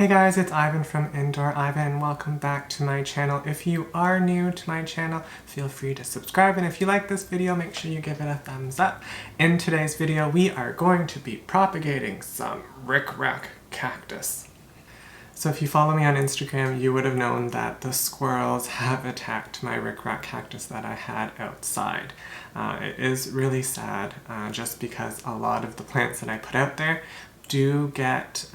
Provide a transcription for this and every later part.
Hey guys, it's Ivan from Indoor Ivan. Welcome back to my channel. If you are new to my channel, feel free to subscribe, and if you like this video, make sure you give it a thumbs up. In today's video, we are going to be propagating some Ric Rac Cactus. So if you follow me on Instagram, you would have known that the squirrels have attacked my Ric Rac Cactus that I had outside. It is really sad, just because a lot of the plants that I put out there do get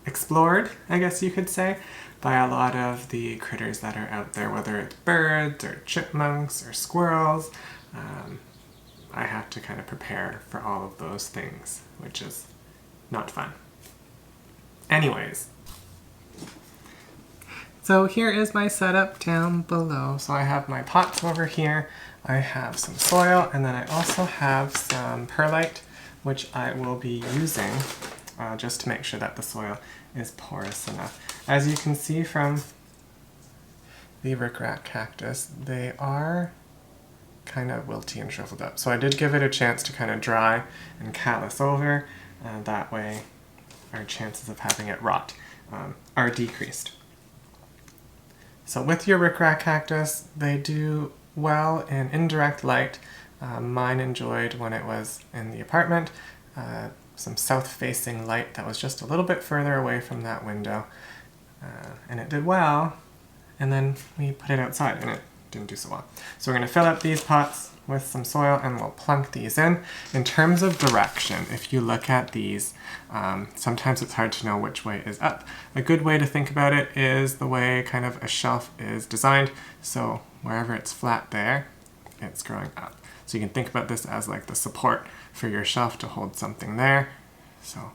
explored, I guess you could say, by a lot of the critters that are out there, whether it's birds or chipmunks or squirrels. I have to kind of prepare for all of those things, which is not fun. Anyways, so here is my setup down below. So I have my pots over here, I have some soil, and then I also have some perlite, which I will be using just to make sure that the soil is porous enough. As you can see from the Ric Rac Cactus, they are kind of wilty and shriveled up. So I did give it a chance to kind of dry and callus over, and that way our chances of having it rot are decreased. So with your Ric Rac Cactus, they do well in indirect light. Mine enjoyed, when it was in the apartment, some south-facing light that was just a little bit further away from that window, and it did well. And then we put it outside and it didn't do so well. So we're going to fill up these pots with some soil and we'll plunk these in. In terms of direction, if you look at these, sometimes it's hard to know which way is up. A good way to think about it is the way kind of a shelf is designed. So wherever it's flat there, it's growing up. So you can think about this as like the support for your shelf to hold something there. So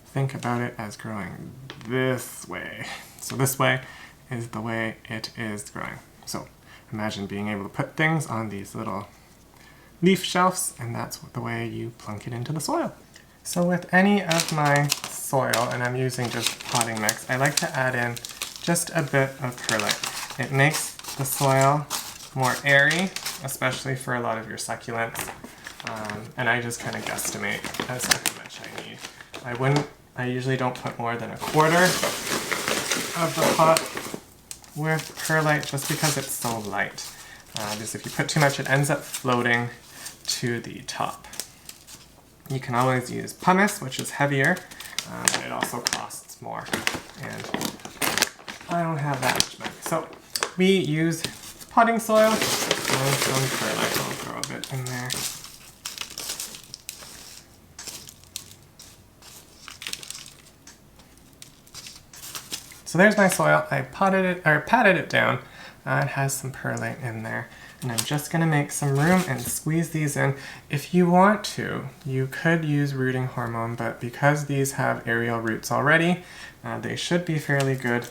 think about it as growing this way. So this way is the way it is growing. So imagine being able to put things on these little leaf shelves, and that's the way you plunk it into the soil. So with any of my soil, and I'm using just potting mix, I like to add in just a bit of perlite. It makes the soil more airy, especially for a lot of your succulents, and I just kind of guesstimate as to how much I need. I usually don't put more than 1/4 of the pot with perlite, just because it's so light. Because if you put too much, it ends up floating to the top. You can always use pumice, which is heavier, but it also costs more, and I don't have that much money. So we use potting soil and some perlite. I'll throw a bit in there. So there's my soil. I patted it down. It has some perlite in there. And I'm just going to make some room and squeeze these in. If you want to, you could use rooting hormone, but because these have aerial roots already, they should be fairly good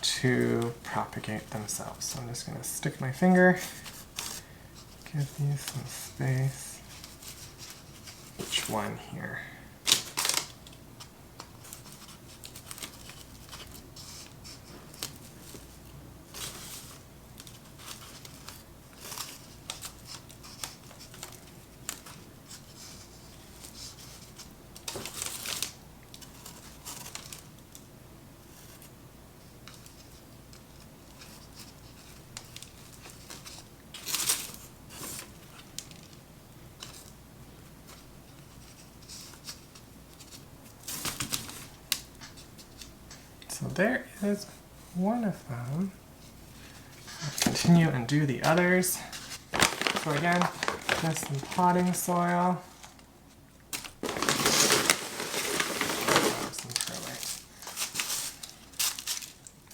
to propagate themselves. So I'm just going to stick my finger, give these some space. Which one here? So there is one of them. Let's continue and do the others. So again, just some potting soil. Some perlite.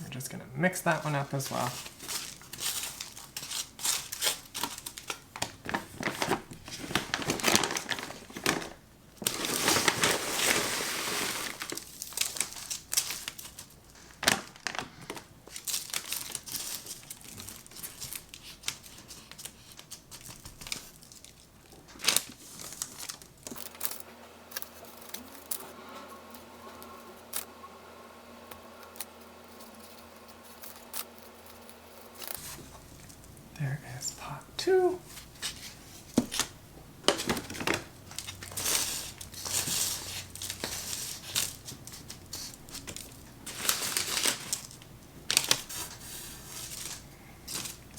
We're just going to mix that one up as well. There is pot 2.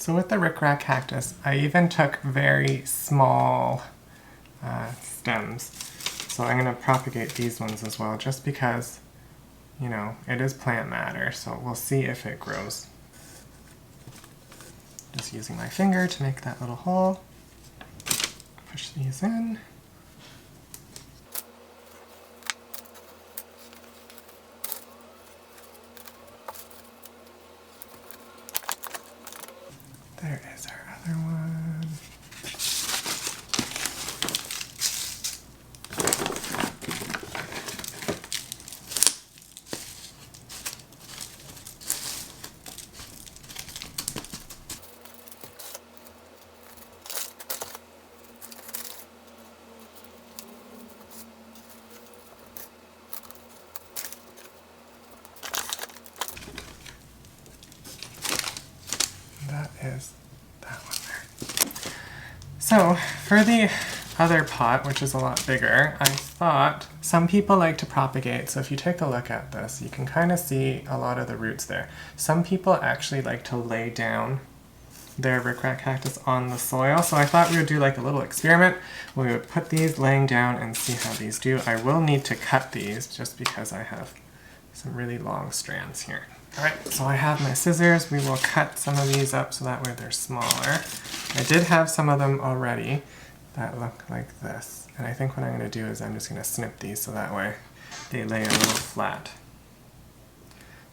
So with the Ric Rac Cactus, I even took very small stems. So I'm going to propagate these ones as well, just because, you know, it is plant matter, so we'll see if it grows. Just using my finger to make that little hole. Push these in. There is our other one. That is that one there. So for the other pot, which is a lot bigger, I thought some people like to propagate. So if you take a look at this, you can kind of see a lot of the roots there. Some people actually like to lay down their Ric Rac Cactus on the soil. So I thought we would do like a little experiment. We would put these laying down and see how these do. I will need to cut these just because I have some really long strands here. Alright, so I have my scissors. We will cut some of these up so that way they're smaller. I did have some of them already that look like this. And I think what I'm going to do is I'm just going to snip these so that way they lay a little flat.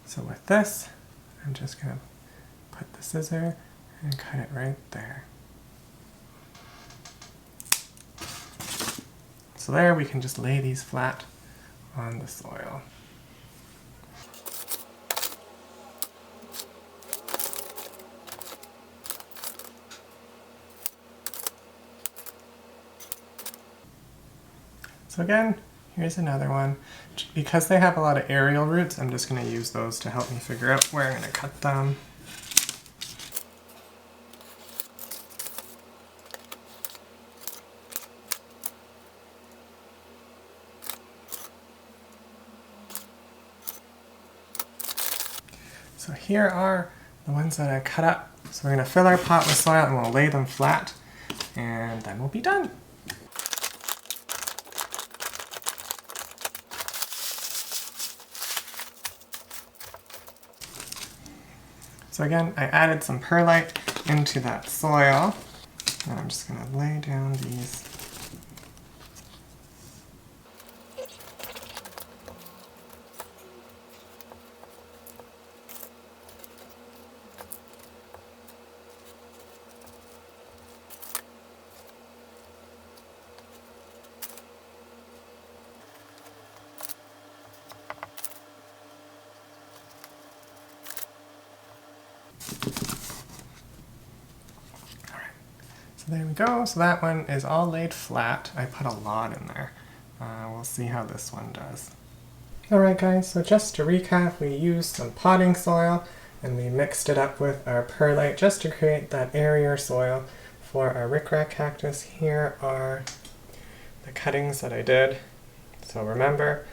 So with this, I'm just going to put the scissor and cut it right there. So there we can just lay these flat on the soil. So again, here's another one. Because they have a lot of aerial roots, I'm just going to use those to help me figure out where I'm going to cut them. So here are the ones that I cut up. So we're going to fill our pot with soil and we'll lay them flat, and then we'll be done. So again, I added some perlite into that soil, and I'm just going to lay down these. There we go. So that one is all laid flat. I put a lot in there. We'll see how this one does. Alright guys, so just to recap, we used some potting soil and we mixed it up with our perlite just to create that airier soil for our Ric Rac Cactus. Here are the cuttings that I did. So remember,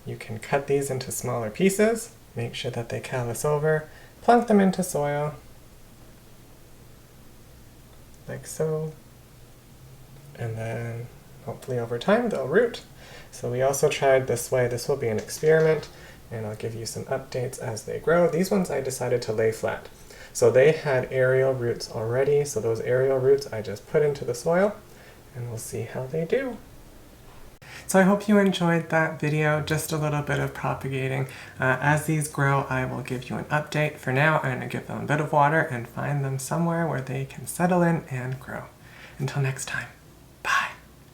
you can cut these into smaller pieces, make sure that they callus over, plunk them into soil, like so, and then hopefully over time they'll root. So we also tried this way. This will be an experiment, and I'll give you some updates as they grow. These ones I decided to lay flat. So they had aerial roots already, so those aerial roots I just put into the soil, and we'll see how they do. So I hope you enjoyed that video, just a little bit of propagating. As these grow, I will give you an update. For now, I'm going to give them a bit of water and find them somewhere where they can settle in and grow. Until next time, bye!